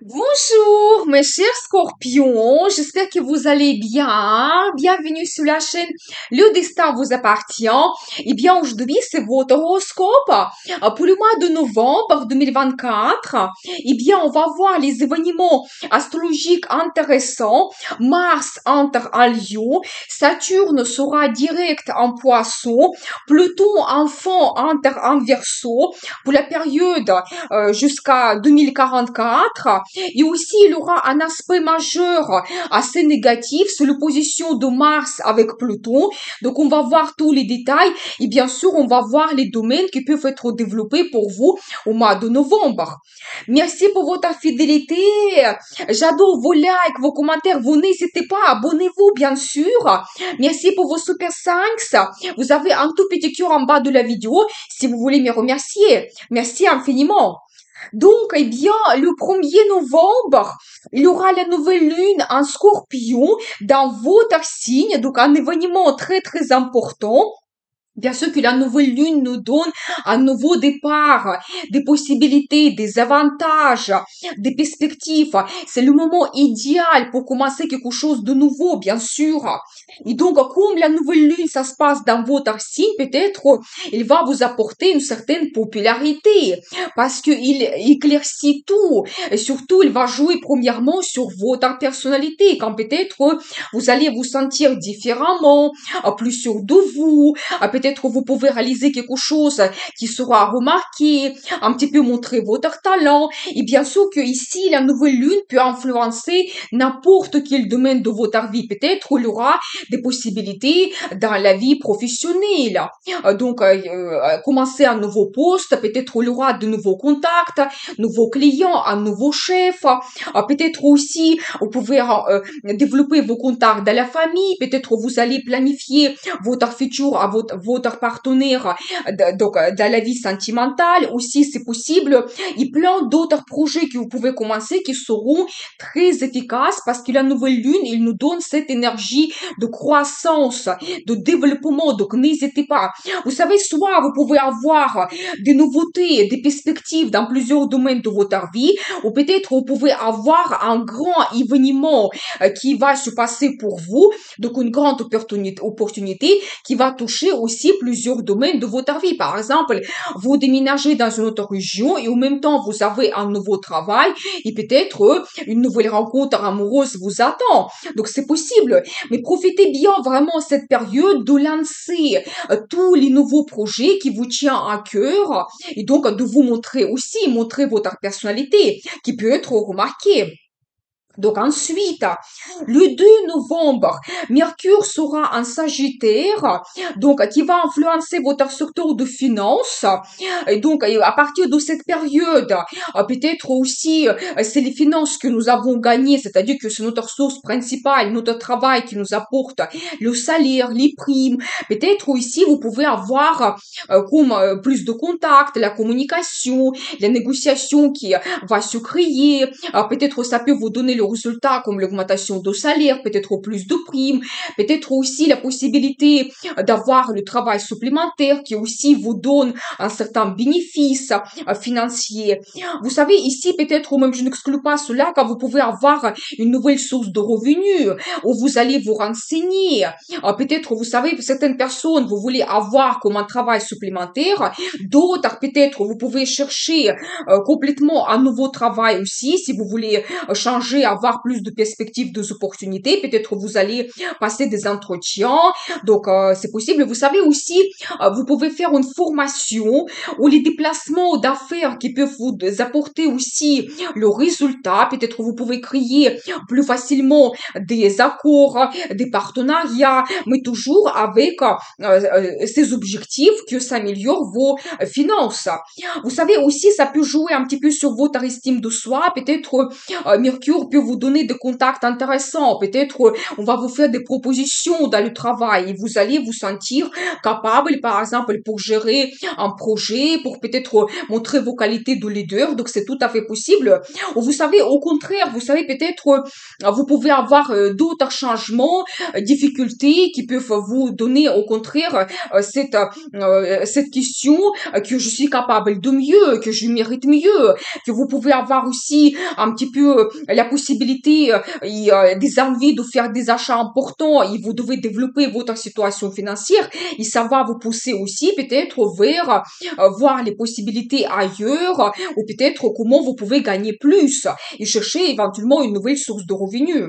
Bonjour mes chers scorpions, j'espère que vous allez bien. Bienvenue sur la chaîne Le Destin vous appartient. Eh bien aujourd'hui c'est votre horoscope pour le mois de novembre 2024. Eh bien on va voir les événements astrologiques intéressants. Mars entre en Lion, Saturne sera direct en Poisson, Pluton enfant entre en Verseau pour la période jusqu'à 2044. Et aussi, il aura un aspect majeur assez négatif, c'est l'opposition de Mars avec Pluton. Donc, on va voir tous les détails et bien sûr, on va voir les domaines qui peuvent être développés pour vous au mois de novembre. Merci pour votre fidélité. J'adore vos likes, vos commentaires. Vous n'hésitez pas, abonnez-vous, bien sûr. Merci pour vos super thanks. Vous avez un tout petit cœur en bas de la vidéo si vous voulez me remercier. Merci infiniment. Donc, eh bien, le 1er novembre, il y aura la nouvelle lune en scorpion dans votre signe, donc un événement très très important. Bien sûr que la nouvelle lune nous donne un nouveau départ, des possibilités, des avantages, des perspectives. C'est le moment idéal pour commencer quelque chose de nouveau, bien sûr. Et donc, comme la nouvelle lune, ça se passe dans votre signe, peut-être, il va vous apporter une certaine popularité parce qu'il éclaircit tout. Et surtout, il va jouer premièrement sur votre personnalité, quand peut-être vous allez vous sentir différemment, plus sûr de vous, peut-être vous pouvez réaliser quelque chose qui sera remarqué, un petit peu montrer votre talent. Et bien sûr que ici, la nouvelle lune peut influencer n'importe quel domaine de votre vie. Peut-être il y aura des possibilités dans la vie professionnelle. Donc, commencer un nouveau poste, peut-être il y aura de nouveaux contacts, nouveaux clients, un nouveau chef. Peut-être aussi, vous pouvez développer vos contacts dans la famille. Peut-être vous allez planifier votre futur à votre partenaire donc dans la vie sentimentale aussi c'est possible et plein d'autres projets que vous pouvez commencer qui seront très efficaces parce que la nouvelle lune il nous donne cette énergie de croissance de développement donc n'hésitez pas vous savez soit vous pouvez avoir des nouveautés des perspectives dans plusieurs domaines de votre vie ou peut-être vous pouvez avoir un grand événement qui va se passer pour vous donc une grande opportunité qui va toucher aussi plusieurs domaines de votre vie. Par exemple, vous déménagez dans une autre région et en même temps, vous avez un nouveau travail et peut-être une nouvelle rencontre amoureuse vous attend. Donc, c'est possible. Mais profitez bien vraiment cette période de lancer tous les nouveaux projets qui vous tiennent à cœur et donc de vous montrer aussi, montrer votre personnalité qui peut être remarquée. Donc ensuite, le 2 novembre, Mercure sera en Sagittaire, donc qui va influencer votre secteur de finances. Et donc à partir de cette période, peut-être aussi c'est les finances que nous avons gagnées, c'est-à-dire que c'est notre source principale, notre travail qui nous apporte le salaire, les primes. Peut-être aussi vous pouvez avoir comme plus de contacts, la communication, la négociation qui va se créer. Peut-être ça peut vous donner le résultat comme l'augmentation de salaire, peut-être plus de primes, peut-être aussi la possibilité d'avoir le travail supplémentaire qui aussi vous donne un certain bénéfice financier. Vous savez, ici, peut-être, ou même je n'exclus pas cela, car vous pouvez avoir une nouvelle source de revenus, où vous allez vous renseigner. Peut-être, vous savez, certaines personnes, vous voulez avoir comme un travail supplémentaire, d'autres, peut-être, vous pouvez chercher complètement un nouveau travail aussi, si vous voulez changer, avoir plus de perspectives, de opportunités. Peut-être vous allez passer des entretiens. Donc, c'est possible. Vous savez aussi, vous pouvez faire une formation ou les déplacements d'affaires qui peuvent vous apporter aussi le résultat. Peut-être vous pouvez créer plus facilement des accords, des partenariats, mais toujours avec ces objectifs que s'améliorent vos finances. Vous savez aussi, ça peut jouer un petit peu sur votre estime de soi. Peut-être Mercure peut vous donner des contacts intéressants. Peut-être on va vous faire des propositions dans le travail et vous allez vous sentir capable, par exemple, pour gérer un projet, pour peut-être montrer vos qualités de leader. Donc, c'est tout à fait possible. Ou vous savez, au contraire, vous savez, peut-être vous pouvez avoir d'autres changements, difficultés qui peuvent vous donner, au contraire, cette question que je suis capable de mieux, que je mérite mieux, que vous pouvez avoir aussi un petit peu la possibilité des envies de faire des achats importants et vous devez développer votre situation financière et ça va vous pousser aussi peut-être vers voir les possibilités ailleurs ou peut-être comment vous pouvez gagner plus et chercher éventuellement une nouvelle source de revenus.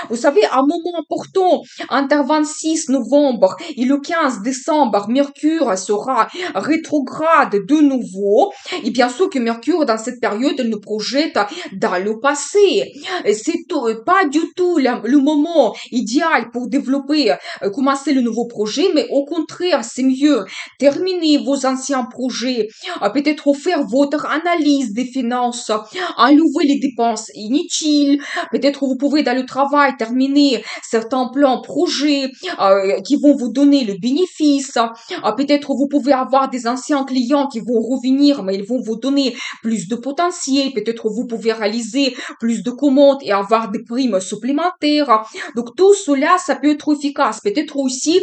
Vous savez, un moment important, entre 26 novembre et le 15 décembre, Mercure sera rétrograde de nouveau. Et bien sûr que Mercure, dans cette période, elle nous projette dans le passé. Pas du tout le moment idéal pour développer, commencer le nouveau projet, mais au contraire, c'est mieux. Terminer vos anciens projets, peut-être faire votre analyse des finances, enlever les dépenses inutiles, peut-être vous pouvez dans le travail terminer certains plans projets qui vont vous donner le bénéfice. Peut-être vous pouvez avoir des anciens clients qui vont revenir, mais ils vont vous donner plus de potentiel. Peut-être vous pouvez réaliser plus de commandes et avoir des primes supplémentaires. Donc tout cela, ça peut être efficace. Peut-être aussi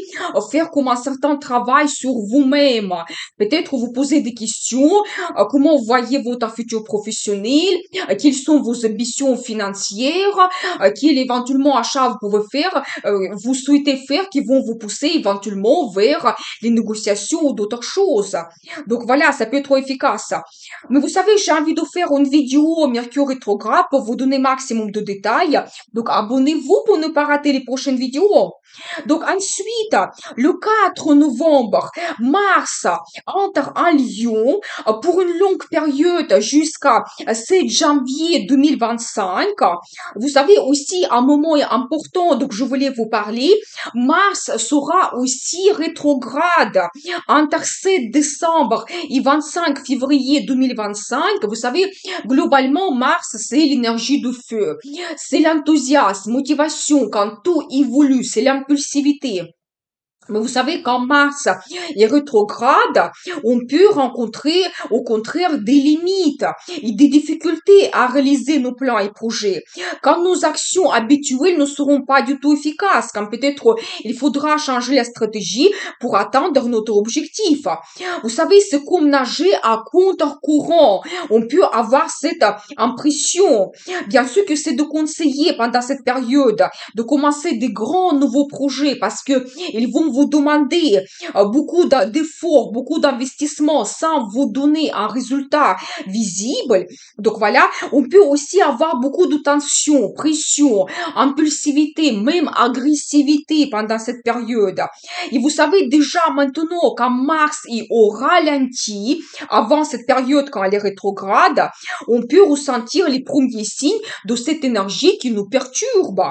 faire comme un certain travail sur vous-même. Peut-être vous poser des questions. Comment voyez votre futur professionnel? Quelles sont vos ambitions financières? Quel éventuellement achat vous pouvez faire, vous souhaitez faire, qui vont vous pousser éventuellement vers les négociations ou d'autres choses. Donc voilà, ça peut être efficace. Mais vous savez, j'ai envie de faire une vidéo Mercure rétrograde pour vous donner maximum de détails. Donc abonnez-vous pour ne pas rater les prochaines vidéos. Donc ensuite, le 4 novembre, Mars entre en Lion pour une longue période jusqu'à 7 janvier 2025. Vous savez aussi un moment important, donc je voulais vous parler, Mars sera aussi rétrograde entre 7 décembre et 25 février 2025. Vous savez, globalement, Mars, c'est l'énergie de feu, c'est l'enthousiasme, motivation, quand tout évolue, c'est l'impulsivité. Mais vous savez, quand Mars est rétrograde, on peut rencontrer au contraire des limites et des difficultés à réaliser nos plans et projets. Quand nos actions habituelles ne seront pas du tout efficaces, quand peut-être il faudra changer la stratégie pour atteindre notre objectif. Vous savez, c'est comme nager à contre-courant. On peut avoir cette impression. Bien sûr que c'est de conseiller pendant cette période de commencer des grands nouveaux projets parce que ils vont vous demander beaucoup d'efforts, beaucoup d'investissements sans vous donner un résultat visible. Donc voilà, on peut aussi avoir beaucoup de tension, pression, impulsivité, même agressivité pendant cette période. Et vous savez déjà maintenant quand Mars est au ralenti, avant cette période quand elle est rétrograde, on peut ressentir les premiers signes de cette énergie qui nous perturbe.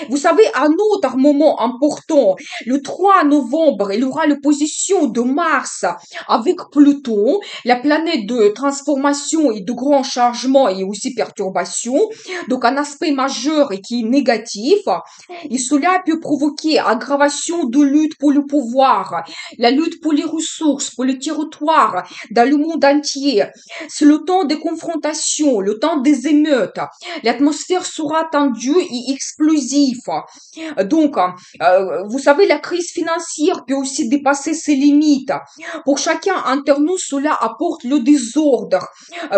Vous savez, un autre moment important, le 3 novembre, il y aura l'opposition de Mars avec Pluton, la planète de transformation et de grand changement et aussi perturbation, donc un aspect majeur et qui est négatif. Et cela peut provoquer aggravation de lutte pour le pouvoir, la lutte pour les ressources, pour le territoire, dans le monde entier. C'est le temps des confrontations, le temps des émeutes. L'atmosphère sera tendue et explosive. Donc, vous savez, la crise financière peut aussi dépasser ses limites. Pour chacun entre nous, cela apporte le désordre,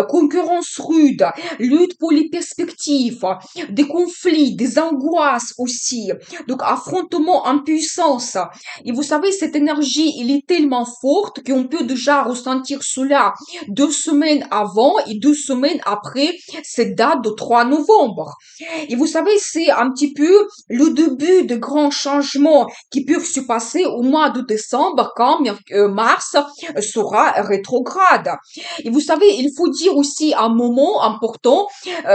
concurrence rude, lutte pour les perspectives, des conflits, des angoisses aussi. Donc, affrontement en puissance. Et vous savez, cette énergie, elle est tellement forte qu'on peut déjà ressentir cela 2 semaines avant et 2 semaines après cette date de 3 novembre. Et vous savez, c'est un petit peu le début de grands changements qui peuvent se passer passer au mois de décembre quand Mars sera rétrograde. Et vous savez, il faut dire aussi un moment important,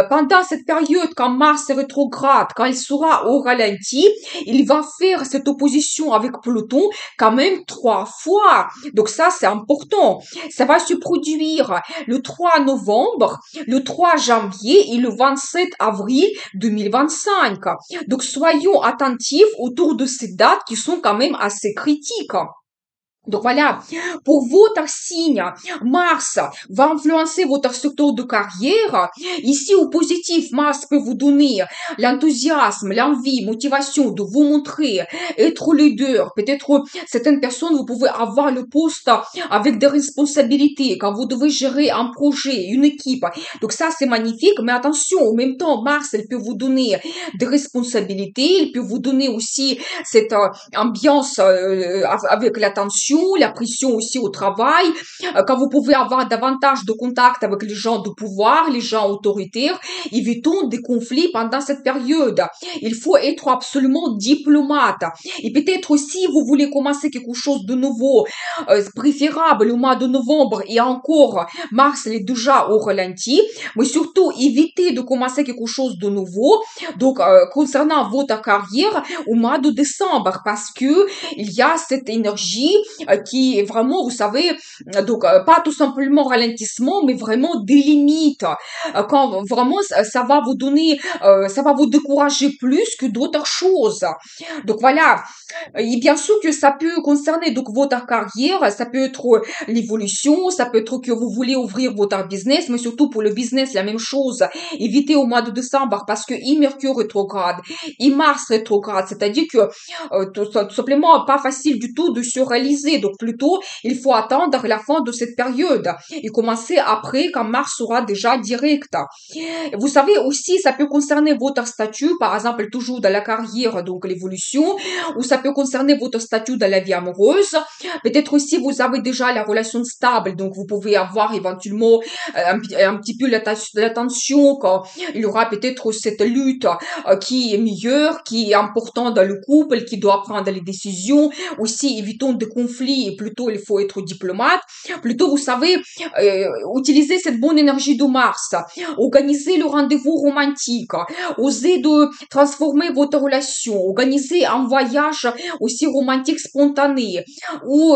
pendant cette période, quand Mars est rétrograde, quand il sera au ralenti, il va faire cette opposition avec Pluton quand même 3 fois. Donc ça, c'est important. Ça va se produire le 3 novembre, le 3 janvier et le 27 avril 2025. Donc soyons attentifs autour de ces dates qui sont quand même assez critiques. Donc voilà, pour votre signe, Mars va influencer votre secteur de carrière. Ici, au positif, Mars peut vous donner l'enthousiasme, l'envie, motivation de vous montrer, être leader. Peut-être certaines personnes, vous pouvez avoir le poste avec des responsabilités quand vous devez gérer un projet, une équipe. Donc ça, c'est magnifique, mais attention, en même temps, Mars, elle peut vous donner des responsabilités, il peut vous donner aussi cette ambiance avec l'attention, la pression aussi au travail, quand vous pouvez avoir davantage de contact avec les gens de pouvoir, les gens autoritaires, évitons des conflits pendant cette période. Il faut être absolument diplomate. Et peut-être aussi, vous voulez commencer quelque chose de nouveau, préférable au mois de novembre et encore, Mars il est déjà au ralenti, mais surtout, évitez de commencer quelque chose de nouveau, donc concernant votre carrière au mois de décembre, parce que il y a cette énergie qui est vraiment, vous savez, donc pas tout simplement ralentissement, mais vraiment des limites. Quand vraiment ça va vous donner, ça va vous décourager plus que d'autres choses. Donc voilà. Et bien sûr que ça peut concerner donc votre carrière, ça peut être l'évolution, ça peut être que vous voulez ouvrir votre business, mais surtout pour le business, la même chose. Évitez au mois de décembre parce que Mercure rétrograde, Mars rétrograde, c'est-à-dire que tout simplement pas facile du tout de se réaliser. Donc plutôt, il faut attendre la fin de cette période et commencer après quand Mars sera déjà direct. Vous savez aussi, ça peut concerner votre statut, par exemple toujours dans la carrière, donc l'évolution, ou ça peut concerner votre statut dans la vie amoureuse. Peut-être aussi vous avez déjà la relation stable, donc vous pouvez avoir éventuellement un petit peu l'attention quand il y aura peut-être cette lutte qui est meilleure, qui est importante dans le couple, qui doit prendre les décisions. Aussi, évitons des conflits et plutôt il faut être diplomate. Plutôt, vous savez, utiliser cette bonne énergie de Mars, organiser le rendez-vous romantique, oser de transformer votre relation, organiser un voyage aussi romantique spontané ou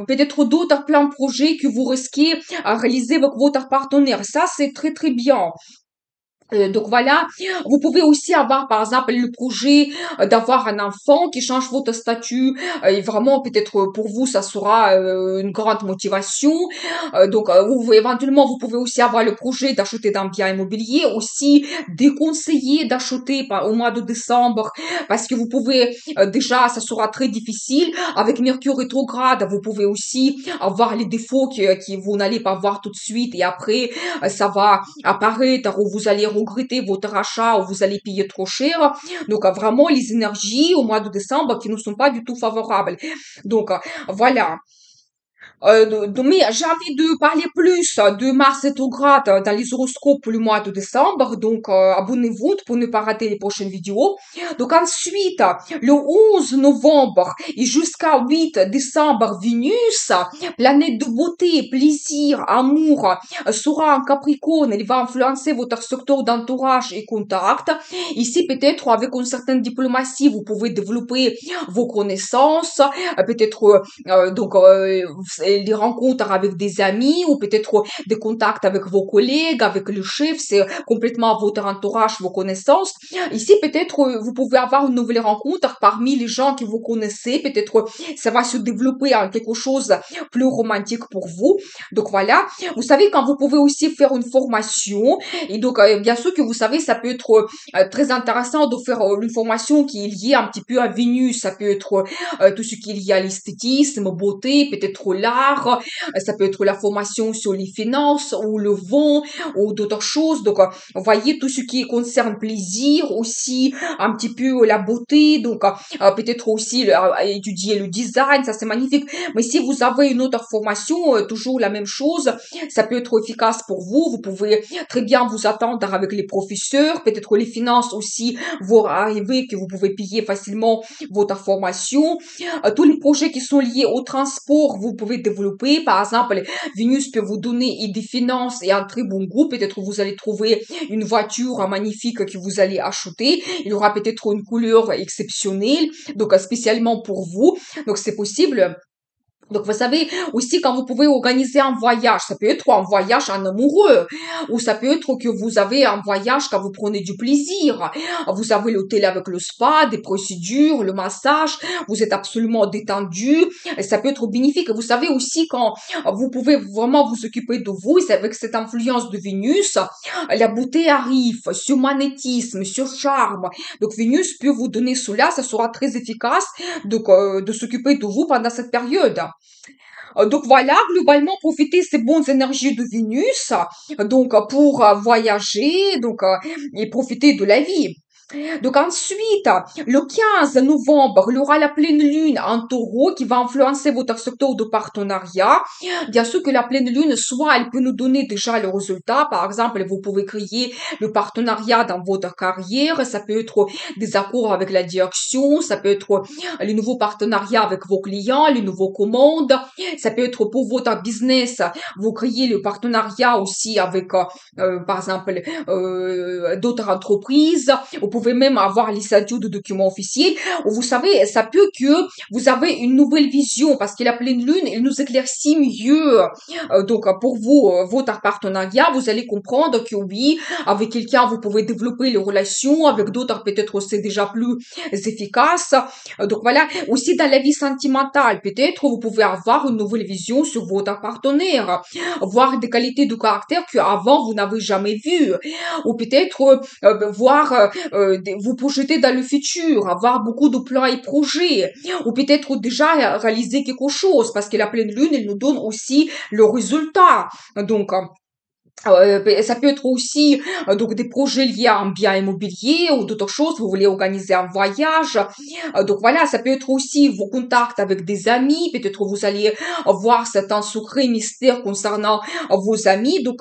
peut-être d'autres plans projets que vous risquez à réaliser avec votre partenaire. Ça, c'est très très bien. Donc voilà, vous pouvez aussi avoir par exemple le projet d'avoir un enfant qui change votre statut et vraiment peut-être pour vous ça sera une grande motivation. Donc éventuellement vous pouvez aussi avoir le projet d'acheter d'un bien immobilier, aussi déconseiller d'acheter au mois de décembre parce que vous pouvez déjà ça sera très difficile avec Mercure rétrograde. Vous pouvez aussi avoir les défauts qui vous n'allez pas voir tout de suite et après ça va apparaître ou vous allez regretter votre achat ou vous allez payer trop cher. Donc, vraiment, les énergies au mois de décembre qui ne sont pas du tout favorables. Donc, voilà. Mais j'ai envie de parler plus de Mars rétrograde dans les horoscopes pour le mois de décembre. Donc, abonnez-vous pour ne pas rater les prochaines vidéos. Donc, ensuite, le 11 novembre et jusqu'à 8 décembre, Vénus, planète de beauté, plaisir, amour, sera en Capricorne. Elle va influencer votre secteur d'entourage et contact. Ici, peut-être, avec une certaine diplomatie, vous pouvez développer vos connaissances, peut-être, des rencontres avec des amis ou peut-être des contacts avec vos collègues, avec le chef, c'est complètement votre entourage, vos connaissances. Ici, peut-être, vous pouvez avoir une nouvelle rencontre parmi les gens que vous connaissez. Peut-être, ça va se développer en quelque chose plus romantique pour vous. Donc voilà. Vous savez, quand vous pouvez aussi faire une formation, et donc, bien sûr que vous savez, ça peut être très intéressant de faire une formation qui est liée un petit peu à Vénus. Ça peut être tout ce qui est lié à l'esthétisme, beauté, peut-être l'art, milliards. Ça peut être la formation sur les finances ou le vent ou d'autres choses. Donc, vous voyez, tout ce qui concerne plaisir, aussi un petit peu la beauté, donc peut-être aussi étudier le design, ça c'est magnifique. Mais si vous avez une autre formation, toujours la même chose, ça peut être efficace pour vous. Vous pouvez très bien vous attendre avec les professeurs, peut-être les finances aussi, vont arriver que vous pouvez payer facilement votre formation. Tous les projets qui sont liés au transport, vous pouvez développer. Par exemple, Vénus peut vous donner des finances et un très bon goût. Peut-être vous allez trouver une voiture magnifique que vous allez acheter. Il y aura peut-être une couleur exceptionnelle, donc spécialement pour vous. Donc c'est possible. Donc, vous savez, aussi, quand vous pouvez organiser un voyage, ça peut être un voyage en amoureux, ou ça peut être que vous avez un voyage quand vous prenez du plaisir. Vous avez l'hôtel avec le spa, des procédures, le massage, vous êtes absolument détendu, et ça peut être bénéfique. Vous savez aussi quand vous pouvez vraiment vous occuper de vous, c'est avec cette influence de Vénus, la beauté arrive, sur magnétisme, sur charme. Donc, Vénus peut vous donner cela, ça sera très efficace, donc, de s'occuper de vous pendant cette période. Donc voilà, globalement, profiter ces bonnes énergies de Vénus, donc pour voyager, donc et profiter de la vie. Donc ensuite, le 15 novembre, il y aura la pleine lune en taureau qui va influencer votre secteur de partenariat. Bien sûr que la pleine lune, soit elle peut nous donner déjà le résultat. Par exemple, vous pouvez créer le partenariat dans votre carrière. Ça peut être des accords avec la direction. Ça peut être les nouveaux partenariats avec vos clients, les nouveaux commandes. Ça peut être pour votre business. Vous créez le partenariat aussi avec, par exemple, d'autres entreprises. Vous pouvez même avoir les statuts de documents officiels. Vous savez, ça peut que vous avez une nouvelle vision parce que la pleine lune, elle nous éclaircit mieux. Donc, pour vous, votre partenariat, vous allez comprendre que oui, avec quelqu'un, vous pouvez développer les relations. Avec d'autres, peut-être c'est déjà plus efficace. Donc, voilà. Aussi, dans la vie sentimentale, peut-être vous pouvez avoir une nouvelle vision sur votre partenaire. Voir des qualités de caractère qu'avant, vous n'avez jamais vues. Ou peut-être voir vous projeter dans le futur, avoir beaucoup de plans et projets, ou peut-être déjà réaliser quelque chose, parce que la pleine lune, elle nous donne aussi le résultat. Donc, ça peut être aussi donc des projets liés à un bien immobilier ou d'autres choses. Vous voulez organiser un voyage. Donc voilà, ça peut être aussi vos contacts avec des amis. Peut-être vous allez voir certains secrets, mystères concernant vos amis. Donc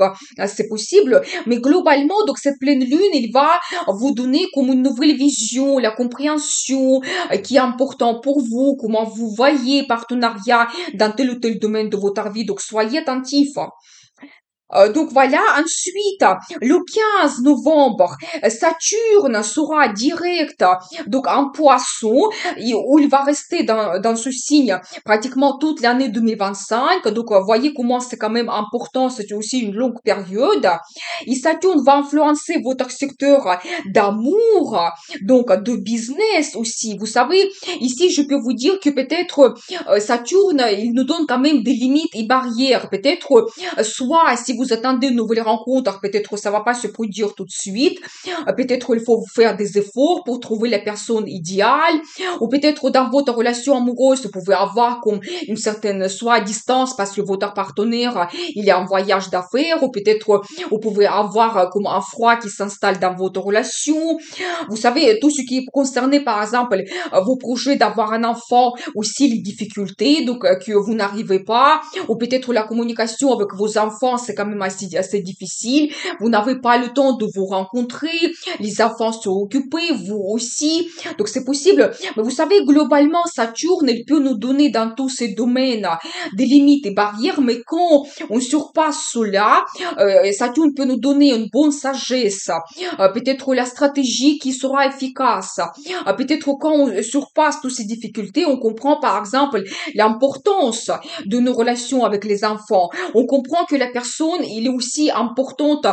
c'est possible. Mais globalement, donc cette pleine lune, il va vous donner comme une nouvelle vision, la compréhension qui est important pour vous, comment vous voyez partenariat dans tel ou tel domaine de votre vie. Donc soyez attentifs. Donc voilà, ensuite, le 15 novembre, Saturne sera direct donc en poisson, où il va rester dans ce signe pratiquement toute l'année 2025. Donc voyez comment c'est quand même important, c'est aussi une longue période. Et Saturne va influencer votre secteur d'amour, donc de business aussi. Vous savez, ici je peux vous dire que peut-être Saturne, il nous donne quand même des limites et barrières. Peut-être soit si vous attendez une nouvelle rencontre, peut-être ça va pas se produire tout de suite. Peut-être il faut faire des efforts pour trouver la personne idéale. Ou peut-être dans votre relation amoureuse, vous pouvez avoir comme une certaine soit distance parce que votre partenaire, il est en voyage d'affaires. Ou peut-être vous pouvez avoir comme un froid qui s'installe dans votre relation. Vous savez, tout ce qui est concerné, par exemple, vos projets d'avoir un enfant, aussi les difficultés, donc que vous n'arrivez pas, ou peut-être la communication avec vos enfants, c'est quand même assez difficile. Vous n'avez pas le temps de vous rencontrer, les enfants sont occupés, vous aussi, donc c'est possible. Mais vous savez, globalement, Saturne, elle peut nous donner dans tous ces domaines des limites et barrières, mais quand on surpasse cela, Saturne peut nous donner une bonne sagesse, peut-être la stratégie qui sera efficace, peut-être quand on surpasse toutes ces difficultés, on comprend par exemple l'importance de nos relations avec les enfants. On comprend que la personne, personne, il est aussi importante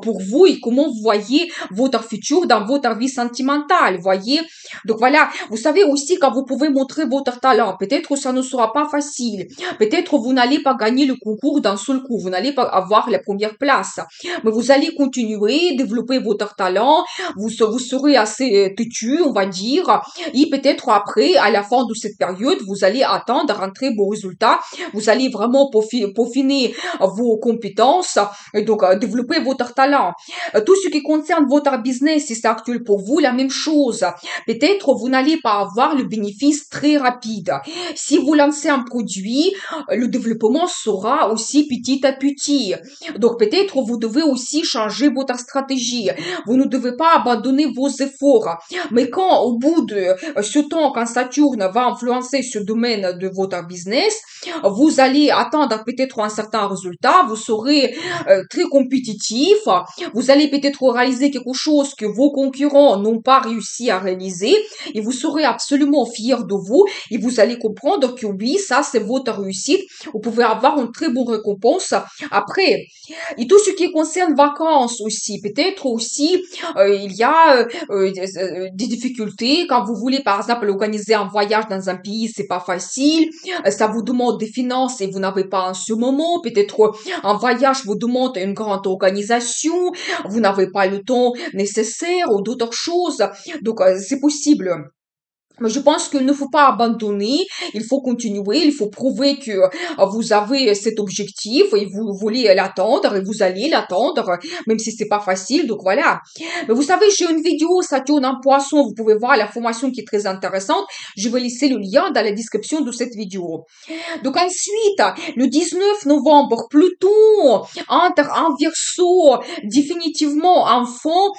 pour vous et comment vous voyez votre futur dans votre vie sentimentale, voyez. Donc voilà, vous savez aussi quand vous pouvez montrer votre talent, peut-être ça ne sera pas facile, peut-être vous n'allez pas gagner le concours d'un seul coup, vous n'allez pas avoir la première place, mais vous allez continuer, développer votre talent, vous serez assez têtu, on va dire, et peut-être après, à la fin de cette période, vous allez atteindre un très beau résultat, vous allez vraiment peaufiner vos compétences, et donc développer votre talent. Tout ce qui concerne votre business, si c'est actuel pour vous, la même chose. Peut-être vous n'allez pas avoir le bénéfice très rapide. Si vous lancez un produit, le développement sera aussi petit à petit. Donc peut-être vous devez aussi changer votre stratégie. Vous ne devez pas abandonner vos efforts. Mais quand au bout de ce temps, quand Saturne va influencer ce domaine de votre business, vous allez attendre peut-être un certain résultat, vous serez très compétitif, vous allez peut-être réaliser quelque chose que vos concurrents n'ont pas réussi à réaliser et vous serez absolument fier de vous et vous allez comprendre que oui, ça c'est votre réussite, vous pouvez avoir une très bonne récompense après. Et tout ce qui concerne vacances aussi, peut-être aussi il y a des difficultés quand vous voulez par exemple organiser un voyage dans un pays, c'est pas facile, ça vous demande des finances et vous n'avez pas en ce moment, peut-être un voyage vous demande une grande organisation, vous n'avez pas le temps nécessaire ou d'autres choses, donc c'est possible. Mais je pense qu'il ne faut pas abandonner, il faut continuer, il faut prouver que vous avez cet objectif et vous voulez l'atteindre et vous allez l'atteindre, même si c'est pas facile, donc voilà. Mais vous savez, j'ai une vidéo Saturne en poisson, vous pouvez voir la formation qui est très intéressante, je vais laisser le lien dans la description de cette vidéo. Donc ensuite, le 19 novembre, Pluton entre en Verseau définitivement en fond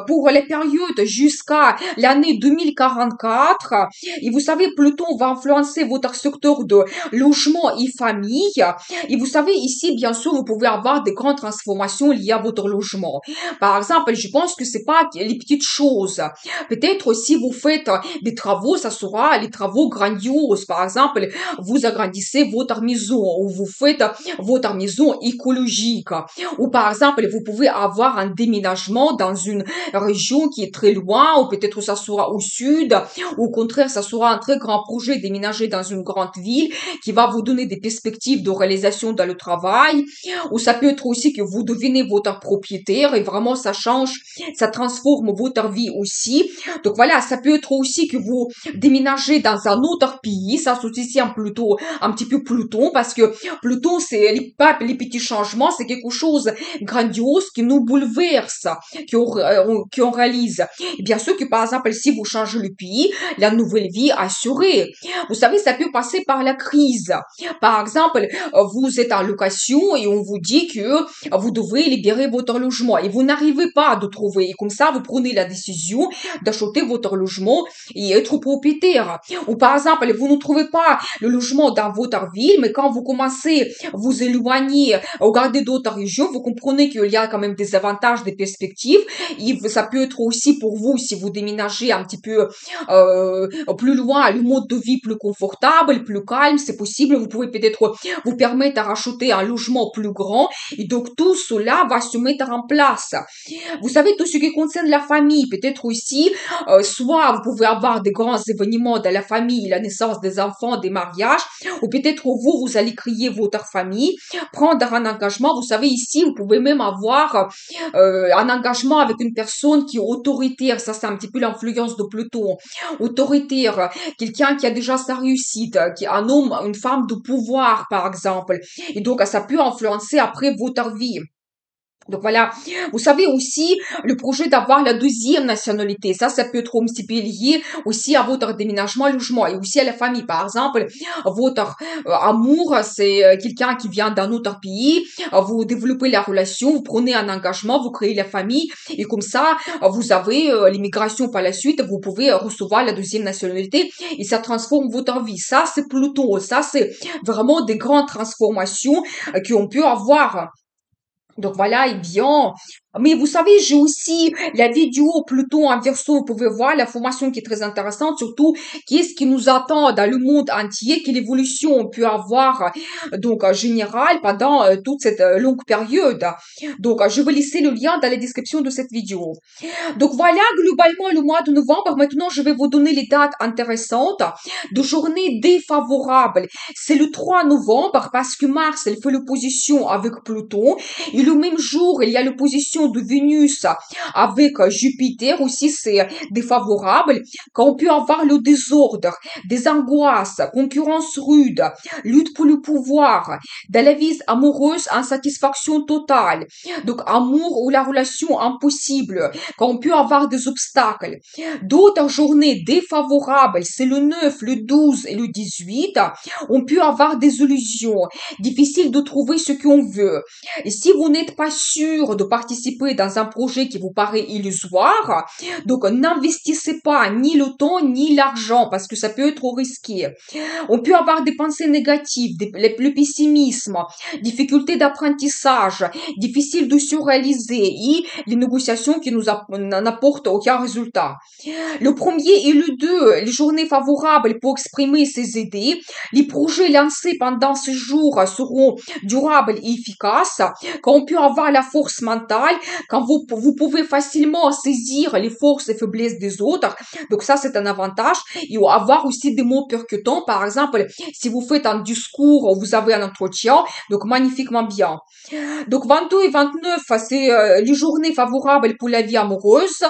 pour les périodes jusqu'à l'année 2044. Et vous savez, Pluton va influencer votre secteur de logement et famille. Et vous savez, ici, bien sûr, vous pouvez avoir des grandes transformations liées à votre logement. Par exemple, je pense que c'est pas les petites choses. Peut-être si vous faites des travaux, ça sera les travaux grandioses. Par exemple, vous agrandissez votre maison ou vous faites votre maison écologique. Ou par exemple, vous pouvez avoir un déménagement dans une région qui est très loin ou peut-être ça sera au sud. Ou au contraire, ça sera un très grand projet déménager dans une grande ville qui va vous donner des perspectives de réalisation dans le travail. Ou ça peut être aussi que vous devenez votre propriétaire et vraiment ça change, ça transforme votre vie aussi. Donc voilà, ça peut être aussi que vous déménagez dans un autre pays, ça c'est aussi un petit peu Pluton, parce que Pluton, c'est pas les petits changements, c'est quelque chose grandiose qui nous bouleverse, qu'on réalise. Et bien sûr que par exemple, si vous changez le pays, la nouvelle vie assurée. Vous savez, ça peut passer par la crise. Par exemple, vous êtes en location et on vous dit que vous devez libérer votre logement et vous n'arrivez pas à le trouver. Et comme ça, vous prenez la décision d'acheter votre logement et être propriétaire. Ou par exemple, vous ne trouvez pas le logement dans votre ville, mais quand vous commencez à vous éloigner, à regarder d'autres régions, vous comprenez qu'il y a quand même des avantages, des perspectives. Et ça peut être aussi pour vous, si vous déménagez un petit peu plus loin, le mode de vie plus confortable, plus calme, c'est possible. Vous pouvez peut-être vous permettre à racheter un logement plus grand. Et donc, tout cela va se mettre en place. Vous savez, tout ce qui concerne la famille, peut-être aussi, soit vous pouvez avoir des grands événements dans la famille, la naissance des enfants, des mariages, ou peut-être vous, vous allez créer votre famille, prendre un engagement. Vous savez, ici, vous pouvez même avoir un engagement avec une personne qui est autoritaire. Ça, c'est un petit peu l'influence de Pluton. Autoritaire, quelqu'un qui a déjà sa réussite, qui est un homme, une femme de pouvoir, par exemple. Et donc, ça peut influencer après votre vie. Donc voilà, vous savez aussi le projet d'avoir la deuxième nationalité, ça peut être un petit peu lié aussi à votre déménagement, logement et aussi à la famille. Par exemple, votre amour, c'est quelqu'un qui vient d'un autre pays, vous développez la relation, vous prenez un engagement, vous créez la famille et comme ça, vous avez l'immigration par la suite, vous pouvez recevoir la deuxième nationalité et ça transforme votre vie. Ça, c'est Pluton, ça, c'est vraiment des grandes transformations qu'on peut avoir. Donc voilà, et bien, Mais vous savez, j'ai aussi la vidéo Pluton en verso, vous pouvez voir l'information qui est très intéressante, surtout qu'est-ce qui nous attend dans le monde entier, quelle évolution on peut avoir donc en général pendant toute cette longue période. Donc je vais laisser le lien dans la description de cette vidéo. Donc voilà, globalement, le mois de novembre, maintenant, je vais vous donner les dates intéressantes de journées défavorables. C'est le 3 novembre parce que Mars, elle fait l'opposition avec Pluton. Et le même jour, il y a l'opposition de Vénus avec Jupiter. Aussi, c'est défavorable. Quand on peut avoir le désordre, des angoisses, concurrence rude, lutte pour le pouvoir, dans la vie amoureuse, insatisfaction totale. Donc, amour ou la relation impossible, quand on peut avoir des obstacles. D'autres journées défavorables, c'est le 9, le 12 et le 18. On peut avoir des illusions, difficile de trouver ce qu'on veut. Et si vous n'êtes pas sûr de participer dans un projet qui vous paraît illusoire, donc n'investissez pas ni le temps ni l'argent parce que ça peut être risqué. On peut avoir des pensées négatives, le pessimisme, difficulté d'apprentissage, difficile de se réaliser et les négociations qui nous n'apportent aucun résultat. Le premier et le deux, les journées favorables pour exprimer ses idées. Les projets lancés pendant ces jours seront durables et efficaces. Quand on peut avoir la force mentale, quand vous pouvez facilement saisir les forces et faiblesses des autres. Donc ça, c'est un avantage. Et avoir aussi des mots percutants. Par exemple, si vous faites un discours, vous avez un entretien, donc magnifiquement bien. Donc 22 et 29, c'est les journées favorables pour la vie amoureuse,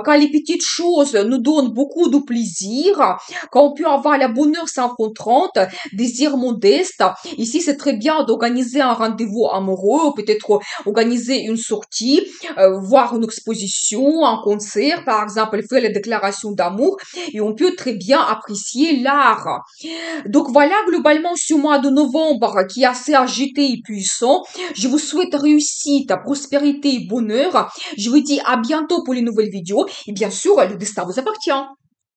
quand les petites choses nous donnent beaucoup de plaisir, quand on peut avoir la bonheur sans contrainte, désir modeste. Ici, c'est très bien d'organiser un rendez-vous amoureux, peut-être organiser une sortie, voir une exposition, un concert, par exemple, faire la déclaration d'amour, et on peut très bien apprécier l'art. Donc voilà, globalement, ce mois de novembre qui est assez agité et puissant. Je vous souhaite réussite, prospérité et bonheur. Je vous dis à bientôt pour les nouvelles vidéos. Et bien sûr, le destin vous appartient.